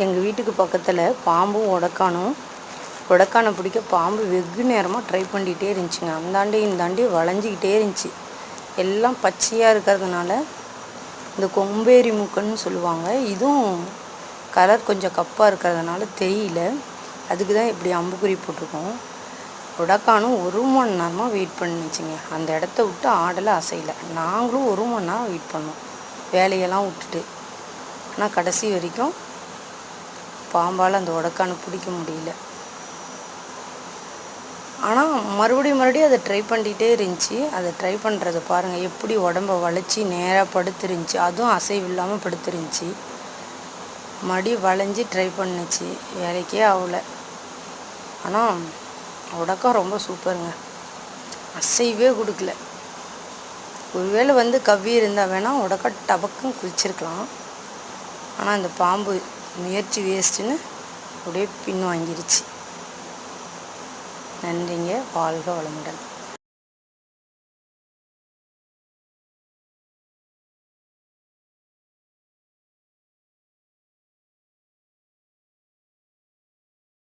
எங்கள் வீட்டுக்கு பக்கத்தில் பாம்பும் உடக்கானை பிடிக்க பாம்பு வெகு நேரமாக ட்ரை பண்ணிகிட்டே இருந்துச்சுங்க. அந்தாண்டி இந்தாண்டி வளைஞ்சிக்கிட்டே இருந்துச்சு. எல்லாம் பச்சையாக இருக்கிறதுனால இந்த கொம்பேரி மூக்கன்னு சொல்லுவாங்க. இதுவும் கலர் கொஞ்சம் கப்பாக இருக்கிறதுனால தெரியல. அதுக்கு தான் இப்படி அம்புக்குறி போட்டிருக்கோம். உடக்கானும் 1 மணி நேரமாக வெயிட் பண்ணிச்சுங்க. அந்த இடத்த விட்டு ஆடலை அசையலை. நாங்களும் 1 மணி நேரம் வெயிட் பண்ணோம் வேலையெல்லாம் விட்டுட்டு. ஆனால் கடைசி வரைக்கும் பாம்பால் அந்த உடக்கானை பிடிக்க முடியல. ஆனால் மறுபடியும் அதை ட்ரை பண்ணிகிட்டே இருந்துச்சு. அதை ட்ரை பண்ணுறதை பாருங்கள், எப்படி உடம்ப வளைச்சி நேராக படுத்துருந்துச்சு. அதுவும் அசைவு இல்லாமல் படுத்துருந்துச்சு. மடி வளைஞ்சி ட்ரை பண்ணுச்சு, வேலைக்கே ஆகலை. ஆனால் உடக்கா ரொம்ப சூப்பருங்க, அசைவே கொடுக்கல. ஒருவேளை கவ்வி இருந்தால் வேணால் உடக்கா டபக்குன்னு குதிச்சிருக்கலாம். ஆனால் அந்த பாம்பு முயற்சி வேஸ்ட்டுன்னு அப்படியே பின் வாங்கிருச்சு. நன்றிங்க. வாழ்க வளமுடன்.